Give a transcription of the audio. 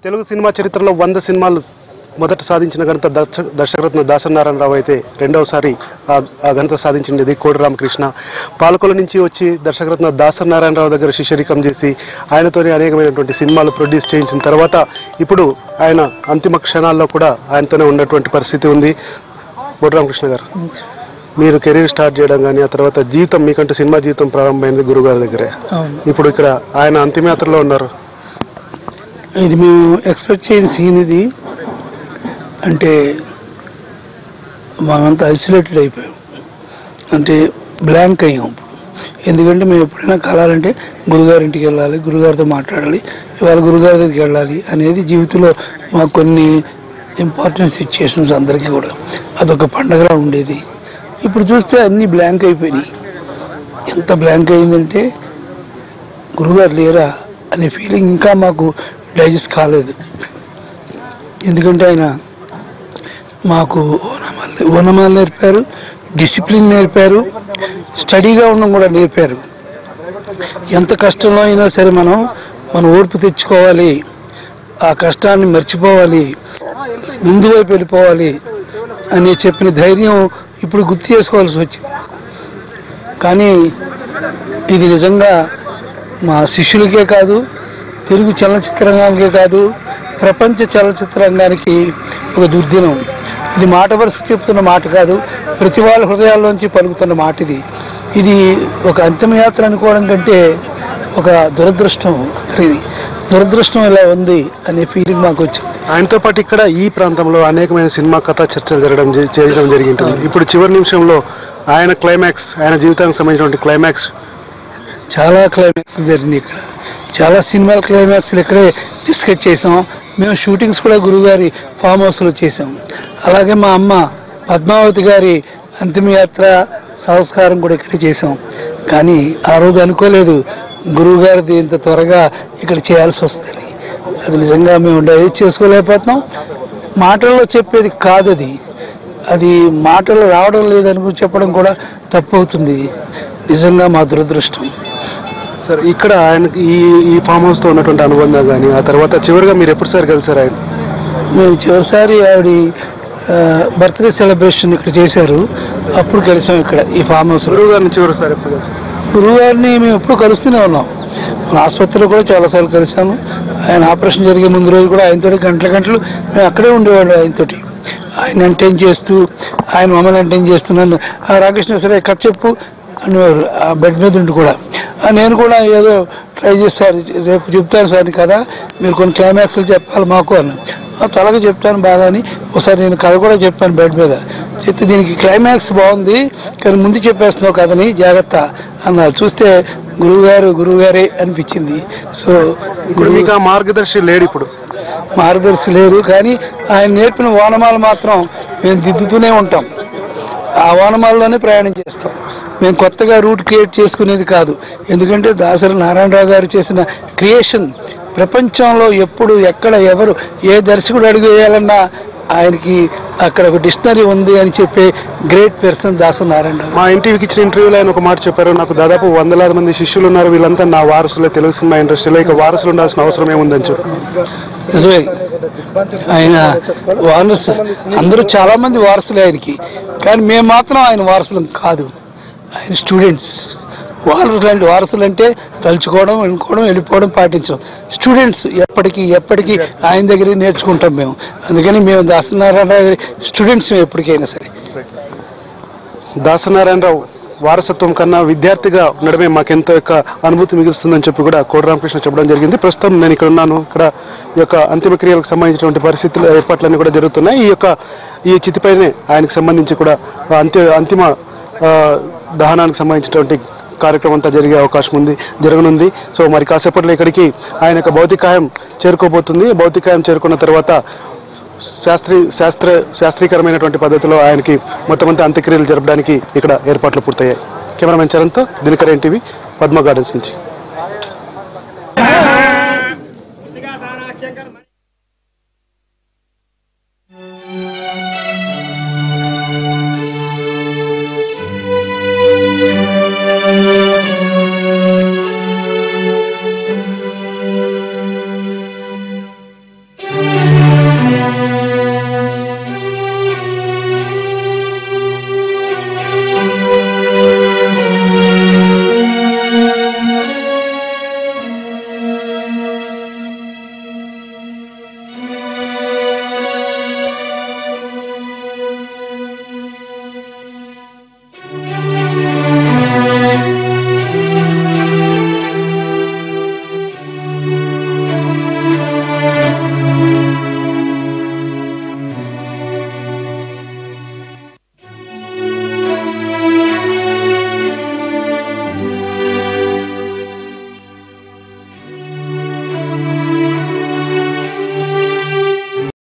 Telugu cinema చరిత్రలో 100 సినిమాలు మొదట సాధించిన ఘనత దర్శకరత్న దాసనారాయణరావు అయితే రెండవసారి ఆ ఘనత సాధించింది కోడి రామకృష్ణ. పాలకొల నుంచి వచ్చి దర్శకరత్న దాసనారాయణరావు దగ్గర శిష్యరికం చేసి ఆయనతోనే అనేకమైనటువంటి సినిమాలు ప్రొడ్యూస్ చేయించిన తర్వాత ఇప్పుడు ఆయన అంతిమ క్షణాల్లో కూడా ఆయనతోనే ఉన్నటువంటి పరిస్థితి ఉంది. కోడి రామకృష్ణ గారు, మీరు కెరీర్ స్టార్ట్ చేయడం కానీ ఆ తర్వాత జీవితం మీకంటూ సినిమా జీవితం ప్రారంభమైనది గురుగారి దగ్గరే. ఇప్పుడు ఇక్కడ ఆయన అంతిమయాత్రలో ఉన్నారు. ఇది మేము ఎక్స్పెక్ట్ చేసిన సీన్ ఇది. అంటే మేమంతా ఐసోలేటెడ్ అయిపోయాం, అంటే బ్లాంక్ అయ్యాం. ఎందుకంటే మేము ఎప్పుడైనా కలాలంటే గురుగారింటికి వెళ్ళాలి, గురుగారితో మాట్లాడాలి, ఇవాళ గురుగారి దగ్గరికి వెళ్ళాలి అనేది జీవితంలో మాకు కొన్ని ఇంపార్టెంట్ సిచ్యుయేషన్స్ అందరికీ కూడా అదొక పండగలా ఉండేది. ఇప్పుడు చూస్తే అన్నీ బ్లాంక్ అయిపోయినాయి. ఎంత బ్లాంక్ అయిందంటే గురుగారు లేరా అనే ఫీలింగ్ ఇంకా మాకు డైజెస్ట్ కాలేదు. ఎందుకంటే ఆయన మాకు ఓనమాలు నేర్పారు, డిసిప్లిన్ నేర్పారు, స్టడీగా ఉండడం కూడా నేర్పారు. ఎంత కష్టంలో అయినా సరే మన ఓర్పు తెచ్చుకోవాలి, ఆ కష్టాన్ని మర్చిపోవాలి, ముందు వైపు వెళ్ళిపోవాలి అని చెప్పిన ధైర్యం ఇప్పుడు గుర్తు చేసుకోవాల్సి వచ్చింది. కానీ ఇది నిజంగా మా శిష్యులకే కాదు, తెలుగు చలనచిత్ర రంగానికే కాదు, ప్రపంచ చలనచిత్ర రంగానికి ఒక దుర్దినం. ఇది మాట వరుసకు చెప్తున్న మాట కాదు, ప్రతి వాళ్ళ హృదయాల్లోంచి పలుకుతున్న మాట. ఇది ఒక అంతిమయాత్ర అనుకోవడం కంటే ఒక దురదృష్టం. అందరిది దురదృష్టం ఇలా ఉంది అనే ఫీలింగ్ మాకు వచ్చింది. ఆయనతో పాటు ఇక్కడ ఈ ప్రాంతంలో అనేకమైన సినిమా కథా చర్చలు చేయడం జరిగింది. ఇప్పుడు చివరి నిమిషంలో ఆయన క్లైమాక్స్, ఆయన జీవితానికి సంబంధించినటువంటి క్లైమాక్స్, చాలా క్లైమాక్స్ జరిగినాయి ఇక్కడ. చాలా సినిమాల క్లైమాక్స్లు ఇక్కడే డిస్కస్ చేసాం. మేము షూటింగ్స్ కూడా గురుగారి ఫామ్ హౌస్లో చేసాం. అలాగే మా అమ్మ పద్మావతి గారి అంతిమయాత్ర సంస్కారం కూడా ఇక్కడే చేసాం. కానీ ఆ రోజు అనుకోలేదు గురువు గారిది ఇంత త్వరగా ఇక్కడ చేయాల్సి వస్తుందని. అది నిజంగా మేము డైజెస్ట్ చేసుకోలేకపోతున్నాం. మాటల్లో చెప్పేది కాదు, అది మాటలు రావడం లేదని చెప్పడం కూడా తప్పు అవుతుంది. నిజంగా మా దురదృష్టం. సార్, ఇక్కడ ఆయనకి ఈ ఫామ్ హౌస్తో ఉన్నటువంటి అనుబంధం కానీ ఆ తర్వాత చివరిగా మీరు ఎప్పుడుసారి కలిసారు ఆయన? మేము చివరిసారి ఆవిడ బర్త్డే సెలబ్రేషన్ ఇక్కడ చేశారు, అప్పుడు కలిసాం ఇక్కడ ఈ ఫామ్ హౌస్. గురువు గారిని చివరిసారి ఎప్పుడు కలిసారు? గురువు గారిని మేము ఎప్పుడు కలుస్తూనే ఉన్నాం. మన ఆసుపత్రిలో కూడా చాలాసార్లు కలిసాము. ఆయన ఆపరేషన్ జరిగే ముందు రోజు కూడా ఆయనతో గంటలు మేము అక్కడే ఉండేవాళ్ళు. ఆయనతోటి ఆయన ఎంటైన్ చేస్తూ, ఆయన మమ్మల్ని ఎంటైన్ చేస్తున్నాను. రామకృష్ణ సరే కథ చెప్పు అనేవారు ఆ బెడ్ మీద ఉండి కూడా. నేను కూడా ఏదో ట్రై చేస్తాను, రేపు చెప్తాను సార్ కదా, మీరు కొన్ని క్లైమాక్స్లు చెప్పాలి మాకు అన్నాను. తలగా చెప్తాను బాగా అని ఒకసారి నేను కథ కూడా చెప్పాను బెడ్ మీద. చెప్తే దీనికి క్లైమాక్స్ బాగుంది కానీ ముందు చెప్పేస్తున్నావు కథని, జాగ్రత్త అన్నారు. చూస్తే గురువుగారే అనిపించింది. సో మీకు ఆ మార్గదర్శి లేడు, ఇప్పుడు మార్గదర్శి లేరు. కానీ ఆయన నేర్పిన ఓనమాలు మాత్రం మేము దిద్దుతూనే ఉంటాం. ఆ ఓనమాలలోనే ప్రయాణం చేస్తాం. మేము కొత్తగా రూట్ క్రియేట్ చేసుకునేది కాదు. ఎందుకంటే దాసరి నారాయణరావు గారు చేసిన క్రియేషన్ ప్రపంచంలో ఎప్పుడు ఎక్కడ ఎవరు ఏ దర్శకుడు అడుగు వేయాలన్నా ఆయనకి అక్కడ ఒక డిక్షనరీ ఉంది అని చెప్పే గ్రేట్ పర్సన్ దాసరి నారాయణరావు. మా ఎన్టీవీకి ఇచ్చిన ఇంటర్వ్యూలో ఆయన ఒక మాట చెప్పారు, నాకు దాదాపు 100,000 మంది శిష్యులు ఉన్నారు, వీళ్ళంతా నా వారసులే తెలుగు సినిమా ఇండస్ట్రీలో, ఇక వారసులు ఉండాల్సిన అవసరం ఏముందని చెప్పి. నిజమే, ఆయన వారసు అందరూ చాలామంది వారసులే ఆయనకి. కానీ మేము మాత్రం ఆయన వారసులం కాదు, ఆయన స్టూడెంట్స్. వారసులు అంటే తలుచుకోవడం, వెళ్ళుకోవడం, వెళ్ళిపోవడం, పాటించడం. స్టూడెంట్స్ ఎప్పటికీ ఆయన దగ్గర నేర్చుకుంటాం మేము. అందుకని మేము దాసనారాయణరావు గారి స్టూడెంట్స్ ఎప్పటికైనా సరే. దాసనారాయణరావు వారసత్వం కన్నా విద్యార్థిగా ఉండడమే మాకెంతో యొక్క అనుభూతి మిగులుస్తుందని చెప్పి కూడా కోడి రామకృష్ణ చెప్పడం జరిగింది. ప్రస్తుతం నేను ఇక్కడ ఉన్నాను. ఇక్కడ ఈ యొక్క అంతిమ క్రియలకు సంబంధించినటువంటి పరిస్థితులు, ఏర్పాట్లన్నీ కూడా జరుగుతున్నాయి. ఈ చితిపైనే ఆయనకు సంబంధించి కూడా అంతిమ దహనానికి సంబంధించినటువంటి కార్యక్రమం అంతా జరిగే అవకాశం జరగనుంది. సో మరి కాసేపట్లో ఇక్కడికి ఆయన యొక్క భౌతికాయం చేరుకోబోతుంది. భౌతికాయం చేరుకున్న తర్వాత శాస్త్రీకరమైనటువంటి పద్ధతిలో ఆయనకి మొత్తం అంతా అంత్యక్రియలు జరపడానికి ఇక్కడ ఏర్పాట్లు పూర్తయ్యాయి. కెమెరామెన్ చరణ్తో దినకర్ ఎన్టీవీ, పద్మ గార్డెన్స్ నుంచి.